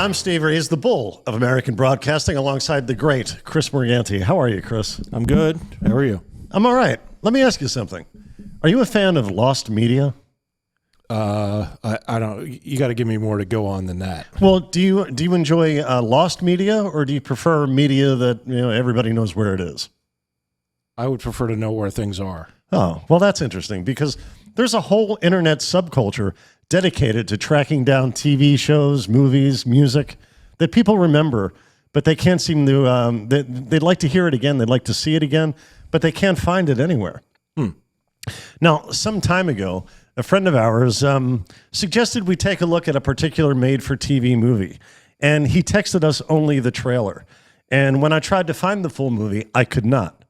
I'm Steve Reeves, the bull of American broadcasting, alongside the great Chris Morganti. How are you, Chris? I'm good. How are you? I'm all right. Let me ask you something. Are you a fan of lost media? I don't. You got to give me more to go on than that. Well, do you enjoy lost media, or do you prefer media that everybody knows where it is? I would prefer to know where things are. Oh, well, that's interesting because there's a whole internet subculture dedicated to tracking down TV shows, movies, music that people remember, but they can't seem to. They'd like to hear it again. They'd like to see it again, but they can't find it anywhere. Now, some time ago, a friend of ours suggested we take a look at a particular made-for-TV movie, and he texted us only the trailer. And when I tried to find the full movie, I could not.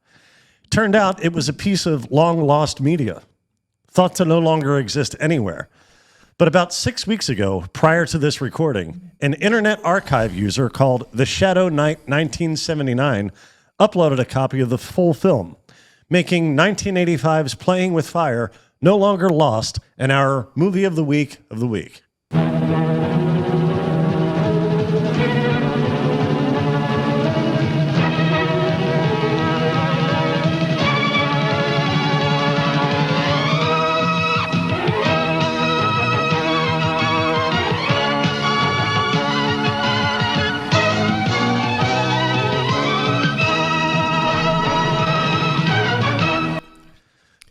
Turned out it was a piece of long-lost media, thought to no longer exist anywhere. But about 6 weeks ago, prior to this recording, an Internet Archive user called The Shadow Knight 1979 uploaded a copy of the full film, making 1985's Playing with Fire no longer lost and our movie of the week of the week.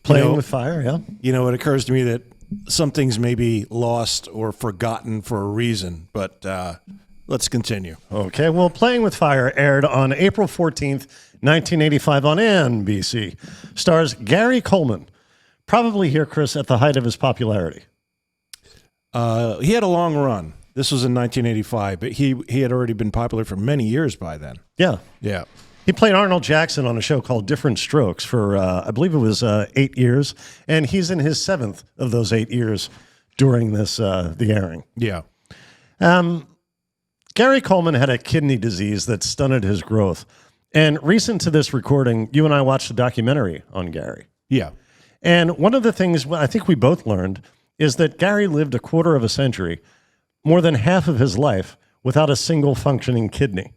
Playing with Fire, yeah. You know, it occurs to me that some things may be lost or forgotten for a reason, but let's continue. Okay, well, Playing with Fire aired on April 14th, 1985 on NBC. Stars Gary Coleman, probably here, Chris, at the height of his popularity. He had a long run. This was in 1985, but he had already been popular for many years by then. Yeah. Yeah. He played Arnold Jackson on a show called Different Strokes for, I believe it was 8 years, and he's in his 7th of those 8 years during this the airing. Yeah. Gary Coleman had a kidney disease that stunted his growth, and recent to this recording, you and I watched a documentary on Gary. Yeah. And one of the things I think we both learned is that Gary lived a quarter of a century, more than half of his life, without a single functioning kidney,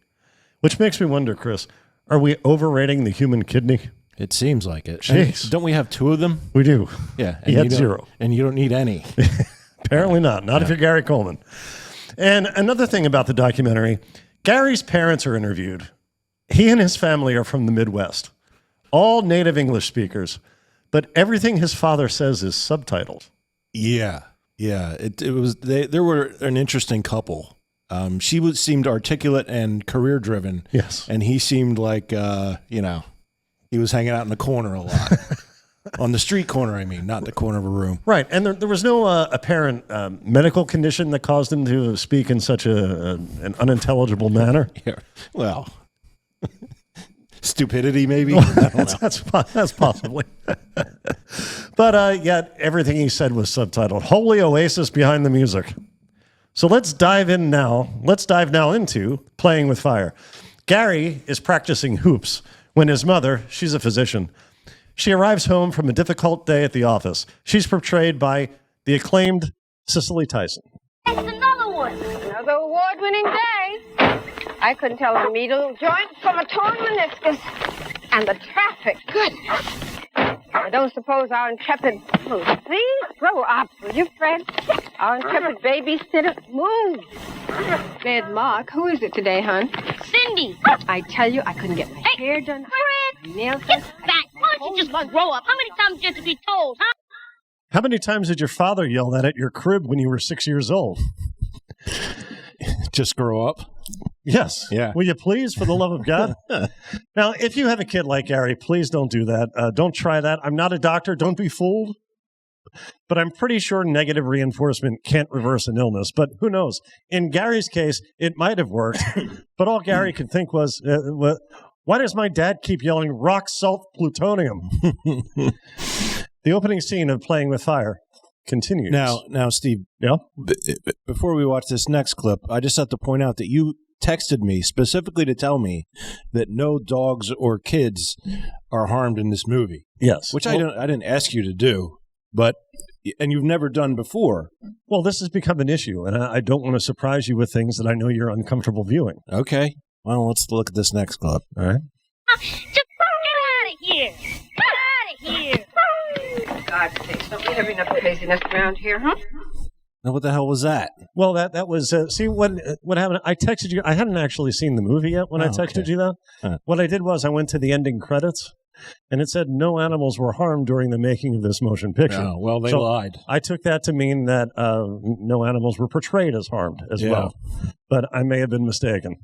which makes me wonder, Chris, are we overrating the human kidney? It seems like it. Jeez. And don't we have 2 of them? We do. Yeah. He had 0. And you don't need any. Apparently not. Not if you're Gary Coleman. And another thing about the documentary, Gary's parents are interviewed. He and his family are from the Midwest, all native English speakers, but everything his father says is subtitled. Yeah. Yeah. It was, they were an interesting couple. She seemed articulate and career-driven. Yes. And he seemed like, he was hanging out in the corner a lot. On the street corner, I mean, not the corner of a room. Right. And there was no apparent medical condition that caused him to speak in such an unintelligible manner. Yeah. Well, stupidity, maybe? I don't know. That's possibly. But yet, everything he said was subtitled. Holy oasis behind the music. So let's dive now into Playing with Fire. Gary is practicing hoops when his mother, she's a physician, she arrives home from a difficult day at the office. She's portrayed by the acclaimed Cicely Tyson. It's another one. Another award-winning day. I couldn't tell a needle joint from a torn meniscus. And the traffic, goodness. I don't suppose our intrepid... Oh, please, grow up, will you, Fred? Our intrepid babysitter, move. Bed Mark, who is it today, hon? Cindy! I tell you, I couldn't get my hair done. Fred! Nails Get done. back! Why don't you just grow up? How many times do you have to be told, huh? How many times did your father yell that at your crib when you were 6 years old? Just grow up. Yes. Yeah. Will you please, for the love of God? Now, if you have a kid like Gary, please don't do that. Don't try that. I'm not a doctor. Don't be fooled. But I'm pretty sure negative reinforcement can't reverse an illness. But who knows? In Gary's case, it might have worked. But all Gary could think was, why does my dad keep yelling rock salt plutonium? The opening scene of Playing with Fire continues. Now, Steve. Yeah? Before we watch this next clip, I just have to point out that you texted me specifically to tell me that no dogs or kids are harmed in this movie. Yes. Which I didn't ask you to do, but and you've never done before. Well, this has become an issue, and I don't want to surprise you with things that I know you're uncomfortable viewing. Okay. Well, let's look at this next clip. All right. Just get out of here. Get out of here. For God's sake, don't we have enough craziness around here, huh? Now, what the hell was that? Well, that was see what happened. I texted you. I hadn't actually seen the movie yet when I texted okay. you that. Huh. What I did was I went to the ending credits, and it said no animals were harmed during the making of this motion picture. Oh, well, they So lied. I took that to mean that no animals were portrayed as harmed as well, but I may have been mistaken.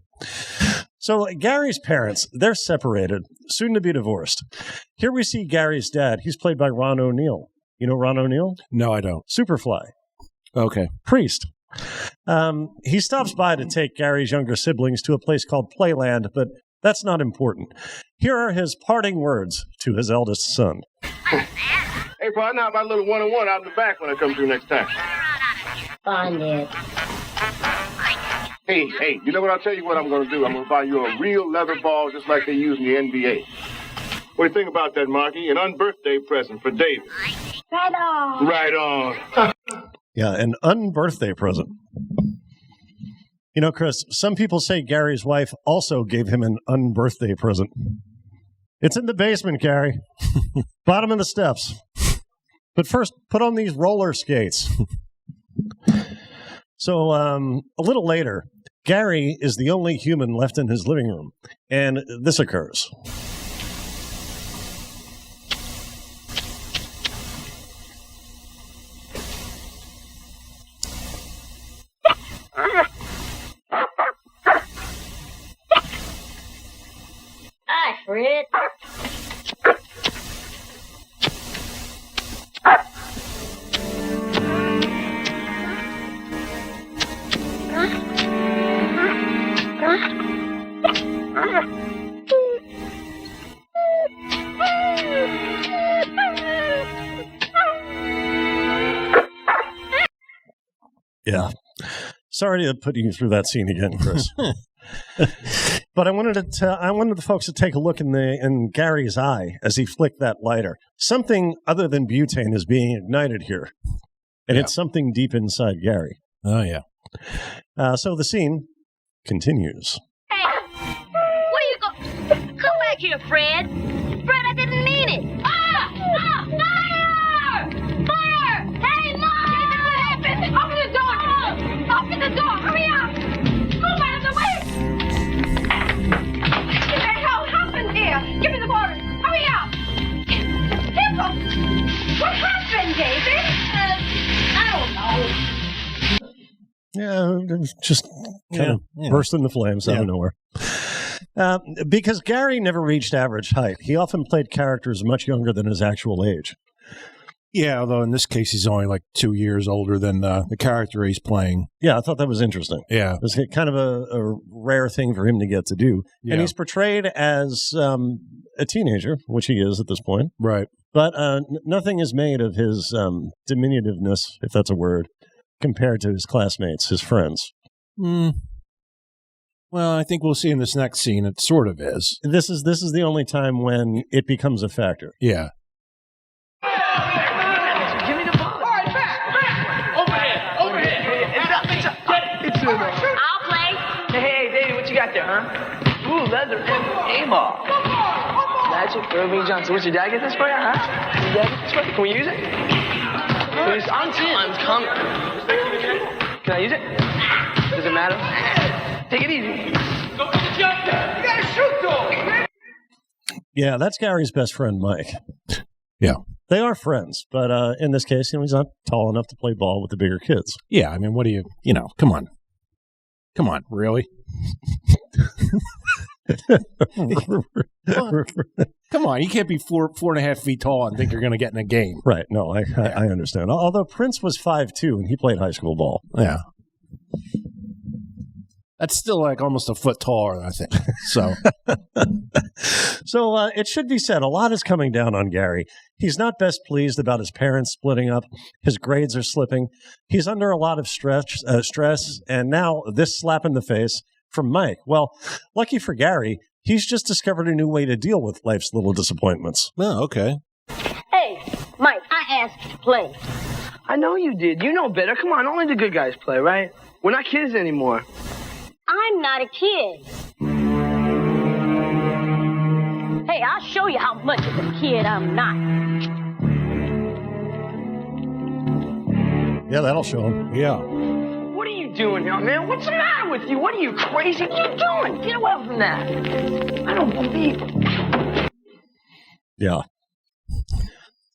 So Gary's parents, they're separated, soon to be divorced. Here we see Gary's dad. He's played by Ron O'Neal. You know Ron O'Neal? No, I don't. Superfly. Okay. Priest. He stops by to take Gary's younger siblings to a place called Playland, but that's not important. Here are his parting words to his eldest son. Hey, partner, how about a little one-on-one out in the back when I come through next time? Fine, Dad. Hey, you know what? I'll tell you what I'm going to do. I'm going to buy you a real leather ball just like they use in the NBA. What do you think about that, Marky? An unbirthday present for David. Right on. Right on. Yeah, an unbirthday present. You know, Chris, some people say Gary's wife also gave him an unbirthday present. It's in the basement, Gary. Bottom of the steps. But first, put on these roller skates. So a little later, Gary is the only human left in his living room, and this occurs. Hi, Fred. Yeah. Sorry to put you through that scene again, Chris. But I wanted the folks to take a look in Gary's eye as he flicked that lighter. Something other than butane is being ignited here, and it's something deep inside Gary. Oh, yeah. So the scene continues. Hey, where you go? Come back here, Fred. Fred, I didn't mean it. Fire! Fire! Hey, Mom! What happened? Open the door! Open the door! Hurry up! Move out of the way! What the hell happened here? Give me the water! Hurry up! Tipple! What happened, David? I don't know. Yeah, it was just kind of burst into flames out of nowhere. Because Gary never reached average height. He often played characters much younger than his actual age. Yeah, although in this case, he's only like 2 years older than the character he's playing. Yeah, I thought that was interesting. Yeah. It was kind of a rare thing for him to get to do. Yeah. And he's portrayed as a teenager, which he is at this point. Right. But nothing is made of his diminutiveness, if that's a word, compared to his classmates, his friends. Well, I think we'll see in this next scene it sort of is. This is the only time when it becomes a factor. Yeah. Give me the ball. All right, back. Overhead. I'll play. Hey, David, what you got there, huh? Ooh, leather and A-ball. Magic, Irving Johnson. What's your dad get this for you, huh? Your dad get this for you? Can we use it? Please, I'm coming. Can I use it? Does it matter? Take it easy. Go get the jump there. You gotta shoot, though. Yeah, that's Gary's best friend, Mike. Yeah. They are friends, but in this case, he's not tall enough to play ball with the bigger kids. Yeah, I mean, what do you know, come on. Come on, really? Come on, you can't be 4.5 feet tall and think you're going to get in a game. Right, no, I understand. Although Prince was 5'2", and he played high school ball. Yeah. That's still like almost a foot taller, I think. So, So it should be said, a lot is coming down on Gary. He's not best pleased about his parents splitting up. His grades are slipping. He's under a lot of stress, and now this slap in the face from Mike. Well, lucky for Gary, he's just discovered a new way to deal with life's little disappointments. oh, okay. Hey, Mike, I asked you to play. I know you did. You know better. Come on, only the good guys play, right? We're not kids anymore. I'm not a kid. Hey, I'll show you how much of a kid I'm not. Yeah, that'll show him. Yeah. What are you doing here, man? What's the matter with you? What are you, crazy? What are you doing? Get away from that. I don't believe it. Yeah.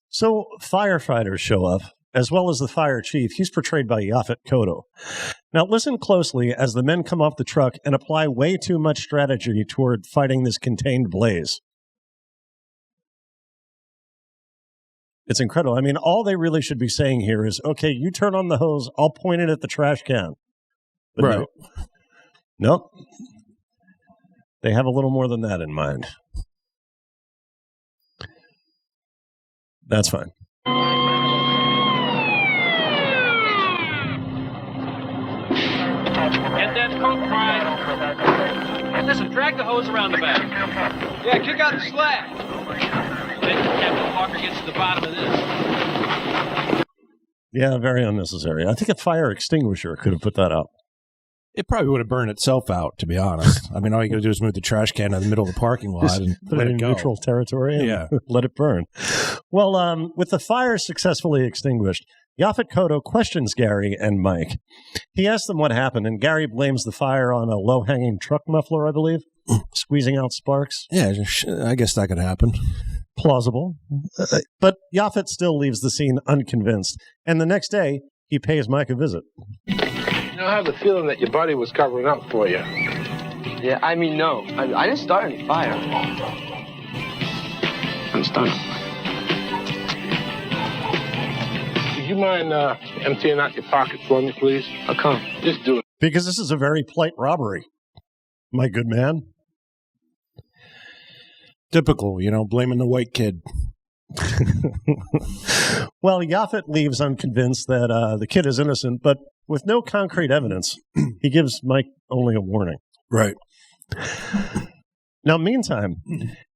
So firefighters show up, as well as the fire chief. He's portrayed by Yaphet Kotto. Now listen closely as the men come off the truck and apply way too much strategy toward fighting this contained blaze. It's incredible. I mean, all they really should be saying here is, okay, you turn on the hose, I'll point it at the trash can. But Right. Nope. They have a little more than that in mind. That's fine. Get that pump right. Listen, drag the hose around the back. Yeah, kick out the slack. Then Captain Parker gets to the bottom of this. Yeah, very unnecessary. I think a fire extinguisher could have put that out. It probably would have burned itself out, to be honest. I mean, all you got to do is move the trash can in the middle of the parking lot and Put let it it in go. neutral territory and Yeah. let it burn. Well, with the fire successfully extinguished, Yaphet Kotto questions Gary and Mike. He asks them what happened, and Gary blames the fire on a low-hanging truck muffler, I believe, squeezing out sparks. Yeah, I guess that could happen. Plausible. But Yaphet still leaves the scene unconvinced, and the next day, he pays Mike a visit. You know, I have the feeling that your buddy was covering up for you. Yeah, I mean, no. I didn't start any fire. I'm stunned. Would you mind emptying out your pocket for me, please? I'll come. Just do it. Because this is a very polite robbery, my good man. Typical, blaming the white kid. Well, Yaphet leaves unconvinced that the kid is innocent, but with no concrete evidence, he gives Mike only a warning. Right. Now, meantime,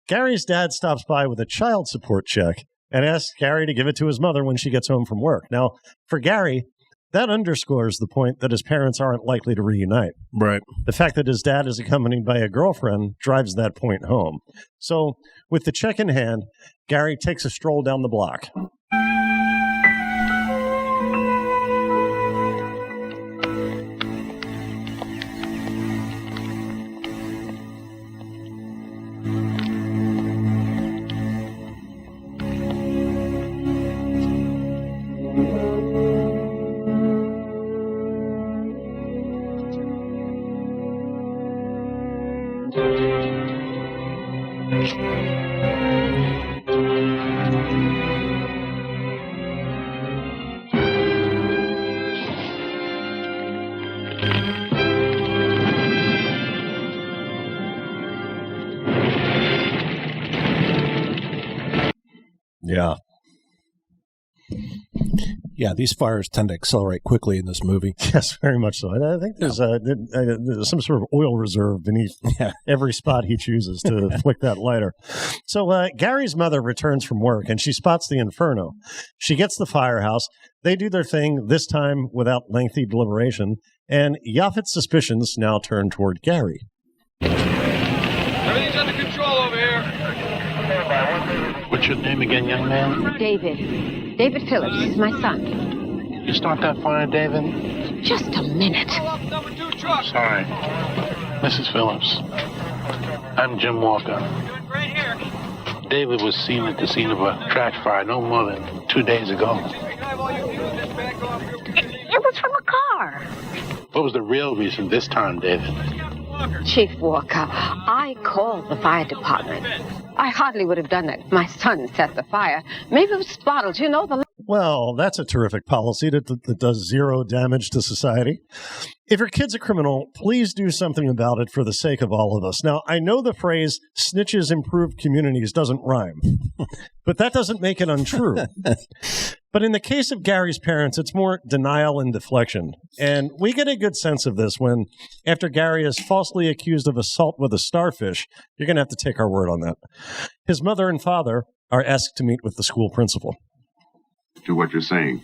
Gary's dad stops by with a child support check and asks Gary to give it to his mother when she gets home from work. Now, for Gary, that underscores the point that his parents aren't likely to reunite. Right. The fact that his dad is accompanied by a girlfriend drives that point home. So, with the check in hand, Gary takes a stroll down the block. Yeah. Yeah, these fires tend to accelerate quickly in this movie. Yes, very much so. I think there's some sort of oil reserve beneath every spot he chooses to flick that lighter. So Gary's mother returns from work, and she spots the inferno. She gets the firehouse. They do their thing, this time without lengthy deliberation, and Yaphet's suspicions now turn toward Gary. Everything's under control over here. What's your name again, young man? David. David Phillips is my son. You start that fire, David? Just a minute. Pull up number 2 truck. Sorry. Mrs. Phillips. I'm Jim Walker. Doing great here. David was seen at the scene of a trash fire no more than 2 days ago. Drive all you do this back off. It was from a car. What was the real reason this time, David? Chief Walker, I called the fire department. I hardly would have done it. My son set the fire. Maybe it was bottled. You know, the... Well, that's a terrific policy that does zero damage to society. If your kid's a criminal, please do something about it for the sake of all of us. Now, I know the phrase snitches improve communities doesn't rhyme, but that doesn't make it untrue. But in the case of Gary's parents, it's more denial and deflection. And we get a good sense of this when, after Gary is falsely accused of assault with a starfish, you're going to have to take our word on that. His mother and father are asked to meet with the school principal. to what you're saying.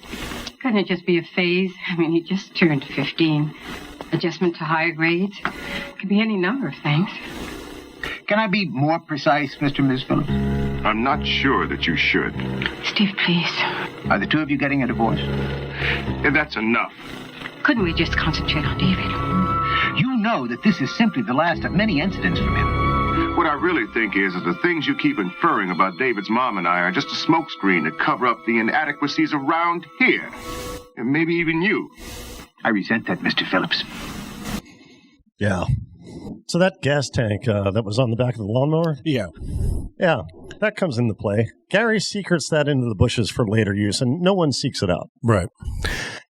Couldn't it just be a phase? I mean, he just turned 15. Adjustment to higher grades. Could be any number of things. Can I be more precise, Mr. and Miss Phillips? I'm not sure that you should. Steve, please. Are the two of you getting a divorce? And that's enough. Couldn't we just concentrate on David? You know that this is simply the last of many incidents from him. What I really think is the things you keep inferring about David's mom and I are just a smokescreen to cover up the inadequacies around here. And maybe even you. I resent that, Mr. Phillips. Yeah. So that gas tank that was on the back of the lawnmower? Yeah. Yeah, that comes into play. Gary secrets that into the bushes for later use, and no one seeks it out. Right.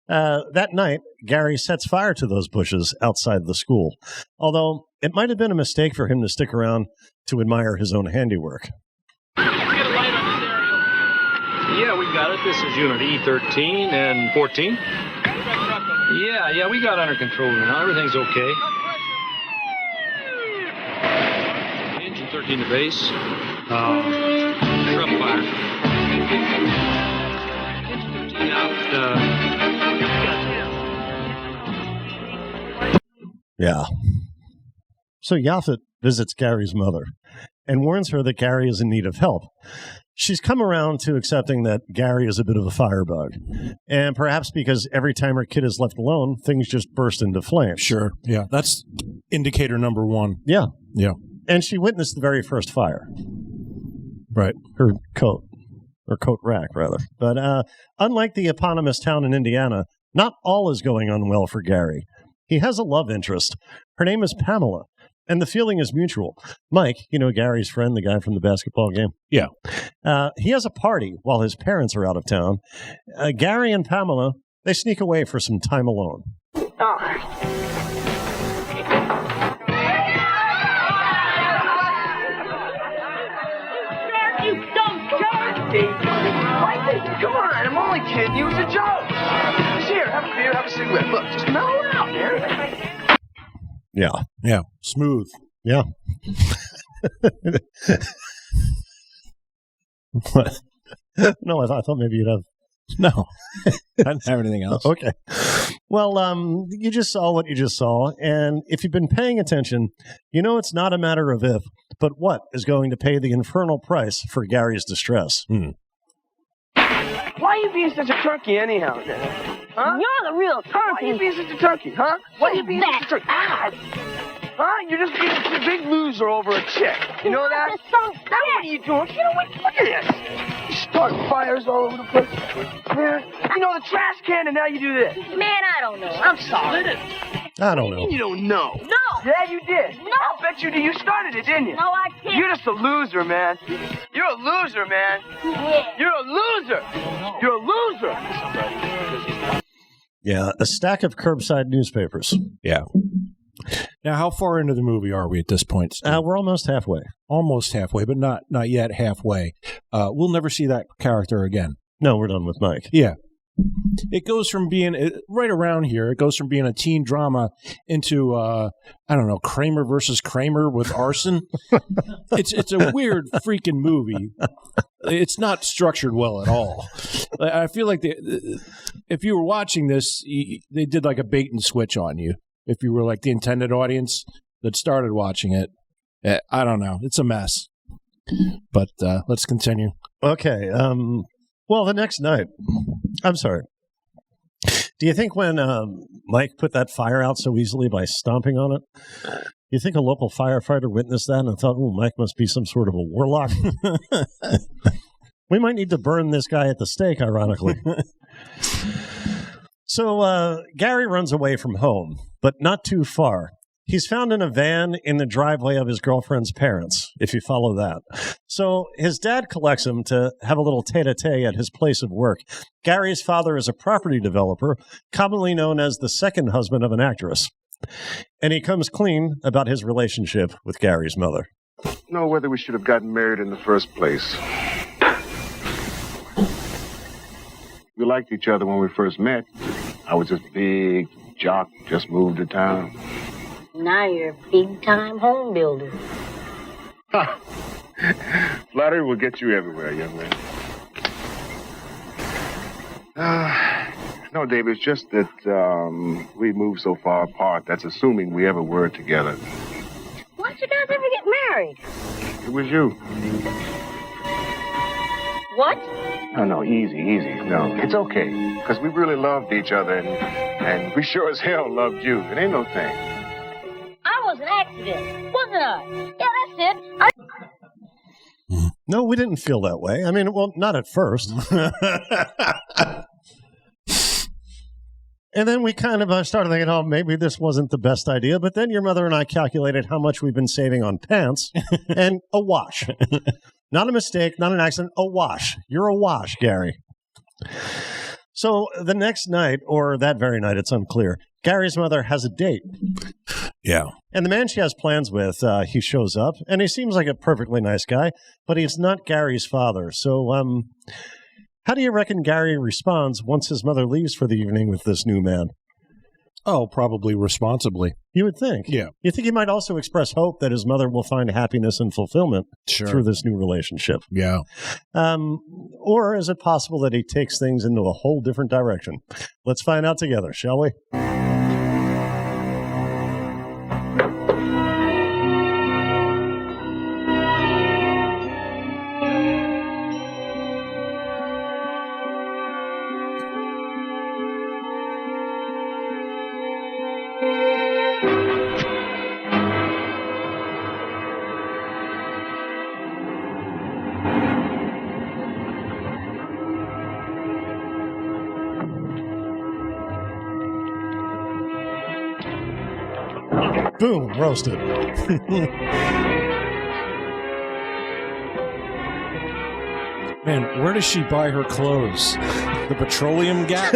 That night, Gary sets fire to those bushes outside the school, although it might have been a mistake for him to stick around to admire his own handiwork. Get a light on this area. Yeah, we got it. This is unit E13 and 14. Yeah, we got under control now. Everything's okay. Engine 13 to base. Shrub fire. Engine 13 out. Yeah. So Yaphet visits Gary's mother and warns her that Gary is in need of help. She's come around to accepting that Gary is a bit of a firebug. And perhaps because every time her kid is left alone, things just burst into flames. Sure. Yeah. That's indicator number one. Yeah. Yeah. And she witnessed the very first fire. Right. Her coat. Or coat rack, rather. But unlike the eponymous town in Indiana, not all is going on well for Gary. He has a love interest. Her name is Pamela. And the feeling is mutual. Mike, you know Gary's friend, the guy from the basketball game? Yeah. He has a party while his parents are out of town. Gary and Pamela, they sneak away for some time alone. You dumb jerk! Come on, I'm only kidding you. It's a joke. Just here, have a beer, have a cigarette. Look, just mellow out, man. Yeah. Yeah. Smooth. Yeah. What? No, I thought maybe you'd have. No. I didn't have anything else. Okay. Well, you just saw what you just saw. And if you've been paying attention, you know it's not a matter of if, but what is going to pay the infernal price for Gary's distress. Why are you being such a turkey anyhow, man? Huh? You're the real Why are you turkey. being such a turkey, huh? Why are you being such a turkey? Huh? You're just being a big loser over a chick. You know that? Now what are you doing? You know what? Look at this. You start fires all over the place. Man, you know the trash can and now you do this. Man, I don't know. I'm sorry. I don't know. You don't know. No. Yeah, you did. No. I bet you did. You started it, didn't you? No, I can't. You're just a loser, man. You're a loser, man. Yeah. You're a loser. You're a loser. Yeah, a stack of curbside newspapers. Yeah. Now, how far into the movie are we at this point, Steve? We're almost halfway. Almost halfway, but not yet halfway. We'll never see that character again. No, we're done with Mike. Yeah. It goes from being, right around here, it goes from being a teen drama into, I don't know, Kramer versus Kramer with arson. It's a weird freaking movie. It's not structured well at all. I feel like if you were watching this, they did like a bait and switch on you. If you were like the intended audience that started watching it. I don't know. It's a mess. But let's continue. Okay. Well, the next night, I'm sorry. Do you think when Mike put that fire out so easily by stomping on it, do you think a local firefighter witnessed that and thought, oh, Mike must be some sort of a warlock? We might need to burn this guy at the stake, ironically. So Gary runs away from home, but not too far. He's found in a van in the driveway of his girlfriend's parents, if you follow that. So his dad collects him to have a little tete-a-tete at his place of work. Gary's father is a property developer, commonly known as the second husband of an actress. And he comes clean about his relationship with Gary's mother. Know whether we should have gotten married in the first place. We liked each other when we first met. I was just a big jock, just moved to town. Now you're a big-time home builder. Flattery will get you everywhere, young man. No, Dave, it's just that we moved so far apart. That's assuming we ever were together. Why don't you guys ever get married? It was you. What? No, easy. No, it's okay. Because we really loved each other, and we sure as hell loved you. It ain't no thing. I was an accident, wasn't I? Yeah, that's it. No, we didn't feel that way. I mean, well, not at first. And then we kind of started thinking, oh, maybe this wasn't the best idea. But then your mother and I calculated how much we've been saving on pants, and a wash. Not a mistake, not an accident, a wash. You're a wash, Gary. So the next night, or that very night, it's unclear, Gary's mother has a date. Yeah. And the man she has plans with, he shows up, and he seems like a perfectly nice guy, but he's not Gary's father. So, how do you reckon Gary responds once his mother leaves for the evening with this new man? Oh, probably responsibly. You would think. Yeah. You think he might also express hope that his mother will find happiness and fulfillment through this new relationship. Yeah. Or is it possible that he takes things into a whole different direction? Let's find out together, shall we? Boom, roasted. Man, where does she buy her clothes? The Petroleum Gap?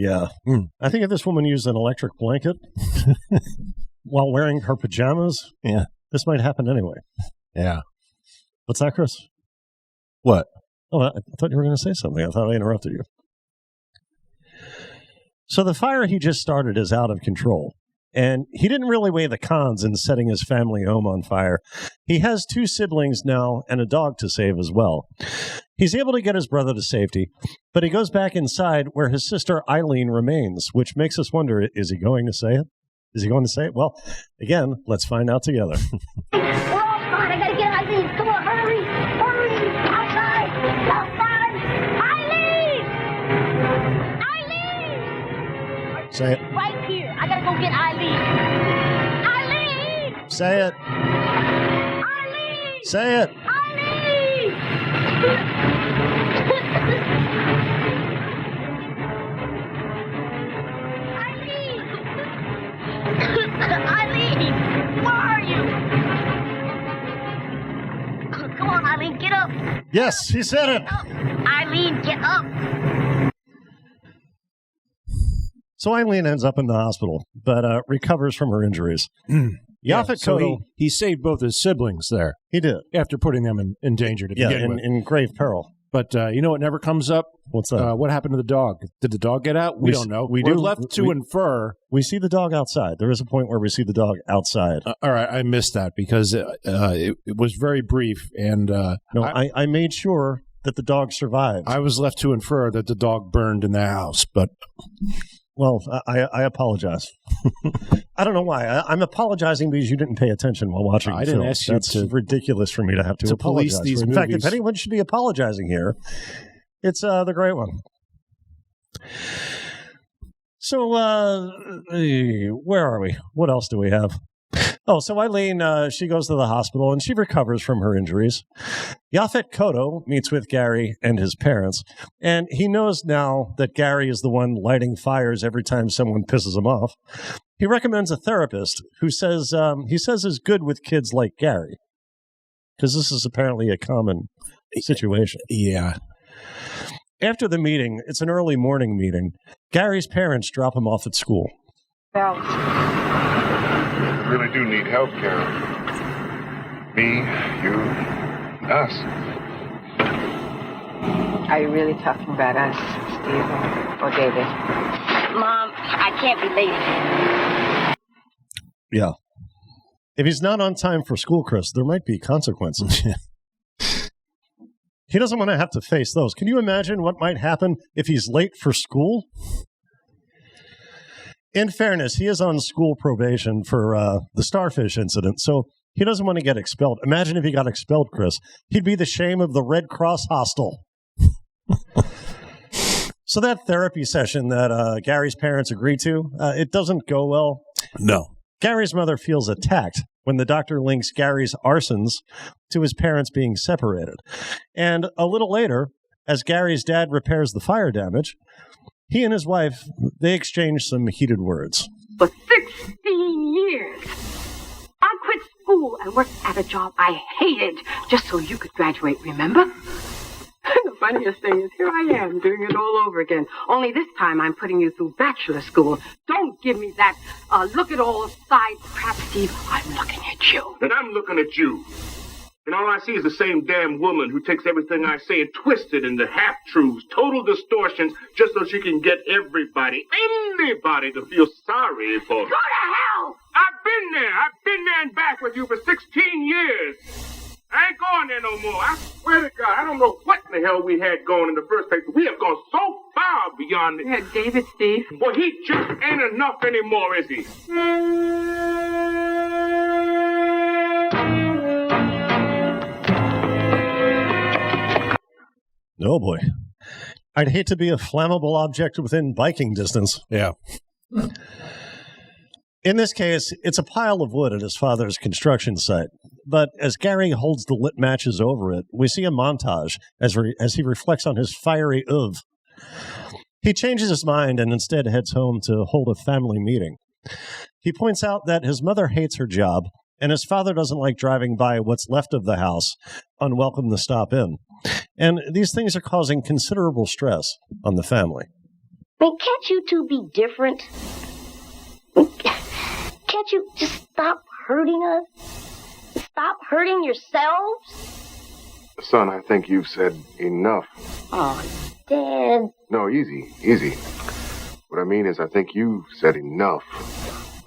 Yeah. I think if this woman used an electric blanket while wearing her pajamas, this might happen anyway. Yeah. What's that, Chris? What? Oh, I thought you were going to say something. I thought I interrupted you. So the fire he just started is out of control. And he didn't really weigh the cons in setting his family home on fire. He has 2 siblings now and a dog to save as well. He's able to get his brother to safety, but he goes back inside where his sister Eileen remains, which makes us wonder, is he going to say it? Is he going to say it? Well, again, let's find out together. We're all fine. I gotta get Eileen. Come on, hurry. Hurry. Outside. Outside. Eileen! Eileen! Say it. Right here. I gotta go get Eileen. Eileen! Say it. Eileen! Say it. Eileen! Eileen! Where are you? Come on, Eileen, get up. Yes, he said it. Eileen, get up. So Eileen ends up in the hospital, but recovers from her injuries. Yaphet Kotto, he saved both his siblings there. He did. After putting them in danger to begin with. In grave peril. But you know what never comes up? What's that? What happened to the dog? Did the dog get out? We don't know. We're left to infer. We see the dog outside. There is a point where we see the dog outside. All right, I missed that because it was very brief. And no, I made sure that the dog survived. I was left to infer that the dog burned in the house, but... Well, I apologize. I don't know why. I'm apologizing because you didn't pay attention while watching the film. I didn't ask you That's ridiculous for me to have to apologize. Police these in movies. fact, if anyone should be apologizing here, it's the great one. So, where are we? What else do we have? Oh, so Eileen, she goes to the hospital and she recovers from her injuries. Yaphet Kotto meets with Gary and his parents, and he knows now that Gary is the one lighting fires every time someone pisses him off. He recommends a therapist who says is good with kids like Gary, because this is apparently a common situation. Yeah. After the meeting, it's an early morning meeting. Gary's parents drop him off at school. Well, We really do need help, Carol. Me, you, us. Are you really talking about us, Steve or David? Mom, I can't be late again. Yeah. If he's not on time for school, Chris, there might be consequences. He doesn't want to have to face those. Can you imagine what might happen if he's late for school? In fairness, he is on school probation for the starfish incident, so he doesn't want to get expelled. Imagine if he got expelled, Chris. He'd be the shame of the Red Cross hostel. So that therapy session that Gary's parents agreed to, it doesn't go well. No. Gary's mother feels attacked when the doctor links Gary's arsons to his parents being separated. And a little later, as Gary's dad repairs the fire damage, he and his wife, they exchange some heated words. For 16 years. I quit school and worked at a job I hated just so you could graduate, remember? The funniest thing is, here I am doing it all over again. Only this time I'm putting you through bachelor school. Don't give me that look at all sides crap, Steve. I'm looking at you. And I'm looking at you. And all I see is the same damn woman who takes everything I say and twists it into half-truths, total distortions, just so she can get anybody to feel sorry for her. Go to hell! I've been there and back with you for 16 years. I ain't going there no more. I swear to God, I don't know what in the hell we had going in the first place. We have gone so far beyond it. Yeah, David, Steve. Well, he just ain't enough anymore, is he? Oh, boy. I'd hate to be a flammable object within biking distance. Yeah. In this case, it's a pile of wood at his father's construction site. But as Gary holds the lit matches over it, we see a montage as he reflects on his fiery oeuvre. He changes his mind and instead heads home to hold a family meeting. He points out that his mother hates her job, and his father doesn't like driving by what's left of the house, unwelcome to stop in. And these things are causing considerable stress on the family. I mean, can't you two be different? Can't you just stop hurting us? Stop hurting yourselves? Son, I think you've said enough. Oh, Dad. No, easy. What I mean is I think you've said enough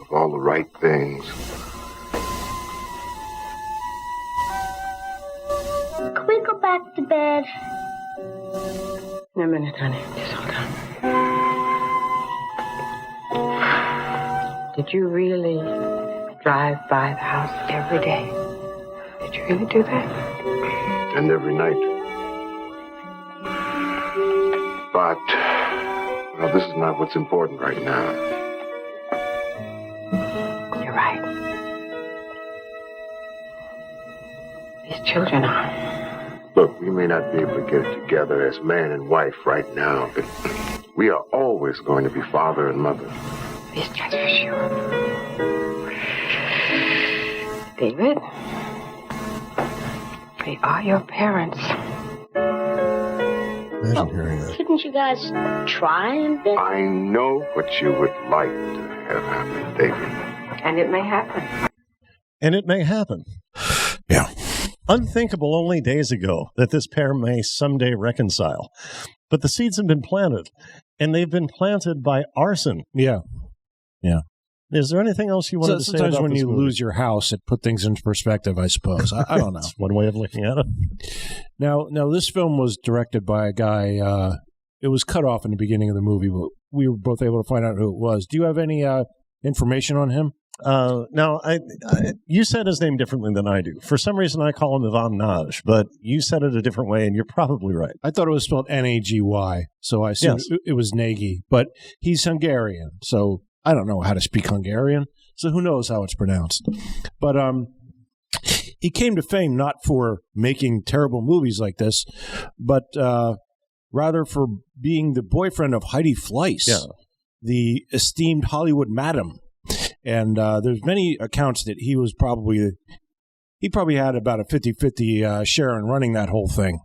of all the right things. Can we go back to bed? In a minute, honey. Just hold on. Did you really drive by the house every day? Did you really do that? And every night. But, well, this is not what's important right now. You're right. These children are. Look, we may not be able to get it together as man and wife right now, but we are always going to be father and mother. This just for sure. David, we are your parents. Imagine hearing that. Couldn't you guys try and bend? I know what you would like to have happen, David. And it may happen. And it may happen. Yeah. Unthinkable only days ago that this pair may someday reconcile. But the seeds have been planted, and they've been planted by arson. Yeah. Yeah. Is there anything else you wanted to say Sometimes about when this you movie? lose your house, it put things into perspective, I suppose. I don't know. That's one way of looking at it. Now, this film was directed by a guy. It was cut off in the beginning of the movie, but we were both able to find out who it was. Do you have any information on him? Now, you said his name differently than I do. For some reason, I call him Ivan Naj, but you said it a different way, and you're probably right. I thought it was spelled Nagy, so I assumed Yes. it was Nagy, but he's Hungarian, so I don't know how to speak Hungarian, so who knows how it's pronounced. But he came to fame not for making terrible movies like this, but rather for being the boyfriend of Heidi Fleiss, the esteemed Hollywood madam. And there's many accounts that he probably had about a 50-50 share in running that whole thing.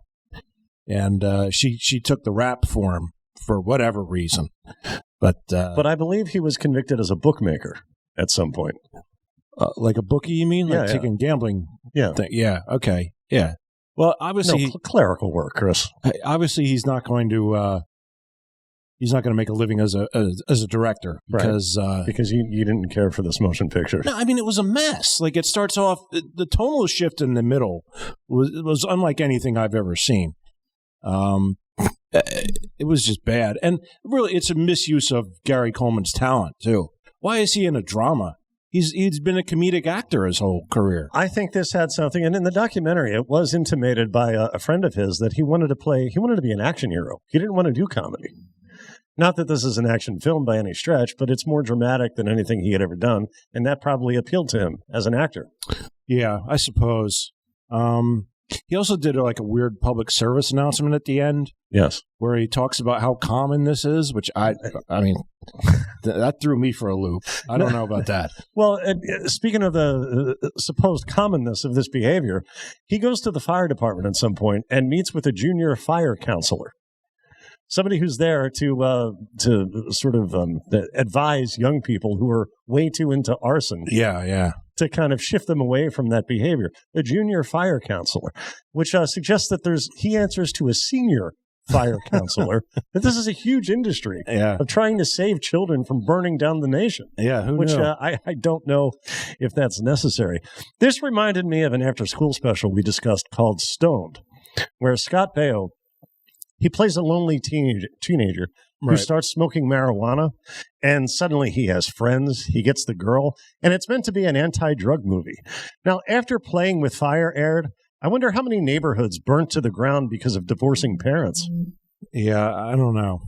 And she took the rap for him for whatever reason. But I believe he was convicted as a bookmaker at some point. Like a bookie, you mean? Like taking gambling thing? Yeah, okay. Yeah. Well, obviously... clerical work, Chris. Obviously, he's not going to make a living as a director because you didn't care for this motion picture. No, I mean, it was a mess. Like, it starts off, the tonal shift in the middle was unlike anything I've ever seen. It was just bad. And really, it's a misuse of Gary Coleman's talent, too. Why is he in a drama? He's been a comedic actor his whole career. I think this had something, and in the documentary, it was intimated by a friend of his that he wanted to be an action hero. He didn't want to do comedy. Not that this is an action film by any stretch, but it's more dramatic than anything he had ever done, and that probably appealed to him as an actor. Yeah, I suppose. He also did like a weird public service announcement at the end. Yes. Where he talks about how common this is, which I mean, that threw me for a loop. I don't know about that. Well, speaking of the supposed commonness of this behavior, he goes to the fire department at some point and meets with a junior fire counselor. Somebody who's there to sort of advise young people who are way too into arson. Yeah. To kind of shift them away from that behavior. A junior fire counselor, which suggests that he answers to a senior fire counselor. That this is a huge industry of trying to save children from burning down the nation. Yeah, who which knew? I don't know if that's necessary. This reminded me of an after-school special we discussed called Stoned, where Scott Baio, he plays a lonely teenager who starts smoking marijuana, and suddenly he has friends, he gets the girl, and it's meant to be an anti-drug movie. Now, after Playing with Fire aired, I wonder how many neighborhoods burnt to the ground because of divorcing parents. Yeah, I don't know.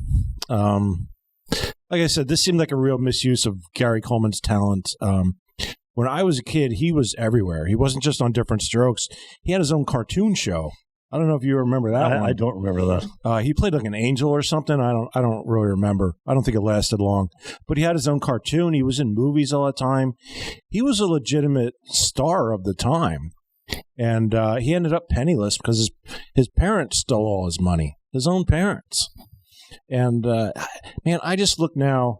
Like I said, this seemed like a real misuse of Gary Coleman's talent. When I was a kid, he was everywhere. He wasn't just on Different Strokes. He had his own cartoon show. I don't know if you remember that one. I don't remember that. He played like an angel or something. I don't really remember. I don't think it lasted long. But he had his own cartoon. He was in movies all the time. He was a legitimate star of the time. And he ended up penniless because his parents stole all his money. His own parents. And, man, I just look now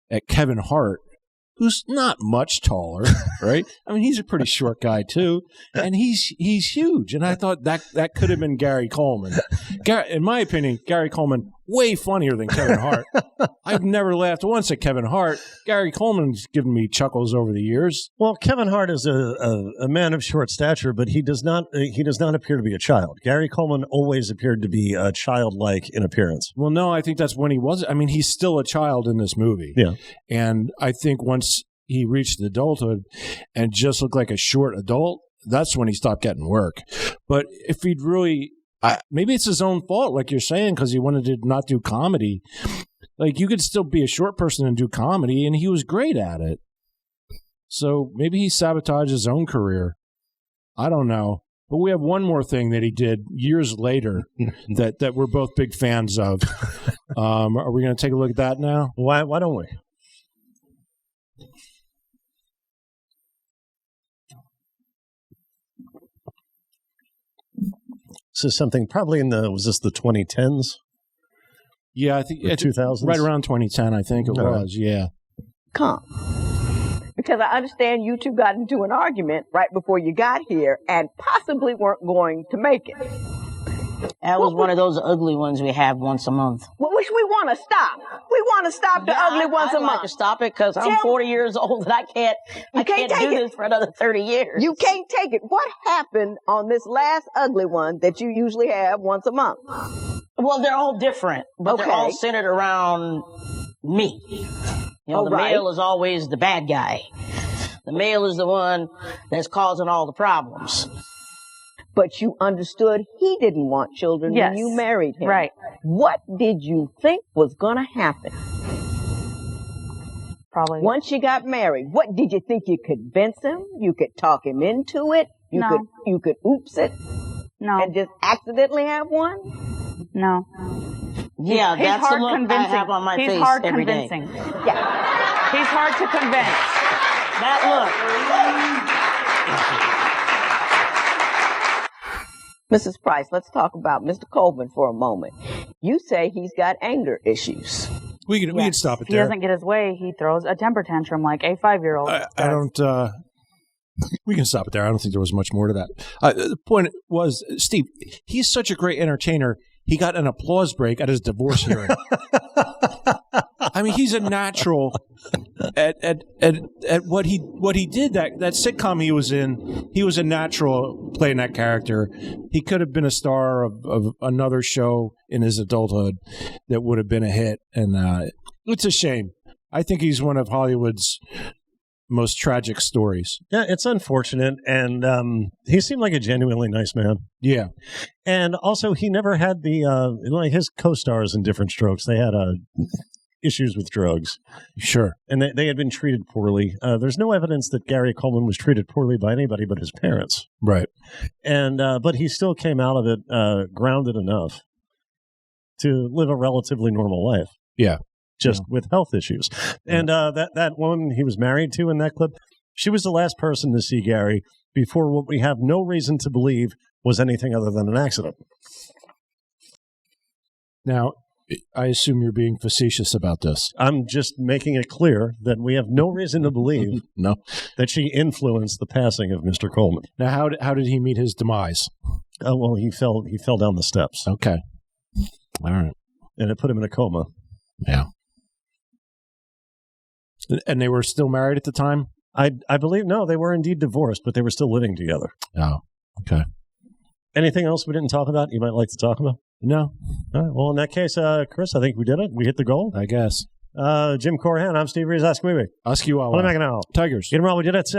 at Kevin Hart, who's not much taller, right? I mean, he's a pretty short guy, too. And he's huge. And I thought that could have been Gary Coleman. In my opinion, Gary Coleman, way funnier than Kevin Hart. I've never laughed once at Kevin Hart. Gary Coleman's given me chuckles over the years. Well, Kevin Hart is a man of short stature, but he does not appear to be a child. Gary Coleman always appeared to be childlike in appearance. Well, no, I think that's when he was. I mean, he's still a child in this movie. Yeah. And I think once he reached adulthood and just looked like a short adult, that's when he stopped getting work. But if he'd really... maybe it's his own fault, like you're saying, because he wanted to not do comedy. Like, you could still be a short person and do comedy, and he was great at it. So maybe he sabotaged his own career. I don't know. But we have one more thing that he did years later that we're both big fans of. Are we going to take a look at that now? Why don't we? This is something probably was this the 2010s? Yeah, I think it's 2000s. Right around 2010, I think it was. Yeah. Come. Because I understand you two got into an argument right before you got here and possibly weren't going to make it. That was one of those ugly ones we have once a month. Which we want to stop. We want to stop the ugly once a month. I'd like to stop it because I'm 40 years old and I can't do this for another 30 years. You can't take it. What happened on this last ugly one that you usually have once a month? Well, they're all different, but they're all centered around me. You know, the male is always the bad guy. The male is the one that's causing all the problems. But you understood he didn't want children when you married him. Right. What did you think was going to happen? Probably. Once you got married, what did you think? You could convince him? You could talk him into it? You could oops it? No. And just accidentally have one? No. Yeah, he's that's hard the look convincing. I have on my he's face hard every day. convincing. Yeah. He's hard to convince. That look. Mrs. Price, let's talk about Mr. Coleman for a moment. You say he's got anger issues. We can stop it If he there. doesn't get his way, he throws a temper tantrum like a 5-year-old. I don't. We can stop it there. I don't think there was much more to that. The point was, Steve, he's such a great entertainer. He got an applause break at his divorce hearing. I mean, he's a natural at what he did. That sitcom he was in, he was a natural playing that character. He could have been a star of another show in his adulthood that would have been a hit, and it's a shame. I think he's one of Hollywood's most tragic stories. Yeah, it's unfortunate, and he seemed like a genuinely nice man. Yeah, and also he never had the like his co-stars in Different Strokes. They had issues with drugs, sure, and they had been treated poorly. There's no evidence that Gary Coleman was treated poorly by anybody but his parents, right? And but he still came out of it grounded enough to live a relatively normal life. Yeah. Just with health issues. And that woman he was married to in that clip, she was the last person to see Gary before what we have no reason to believe was anything other than an accident. Now, I assume you're being facetious about this. I'm just making it clear that we have no reason to believe that she influenced the passing of Mr. Coleman. Now, how did he meet his demise? Well, he fell down the steps. Okay. All right. And it put him in a coma. Yeah. And they were still married at the time? I believe, no, they were indeed divorced, but they were still living together. Oh, okay. Anything else we didn't talk about you might like to talk about? No. All right, well, in that case, Chris, I think we did it. We hit the goal. I guess. Jim Corhan, I'm Steve Rees. Ask me. Ask you all. What am I going to know? Tigers. Get them all. We did it.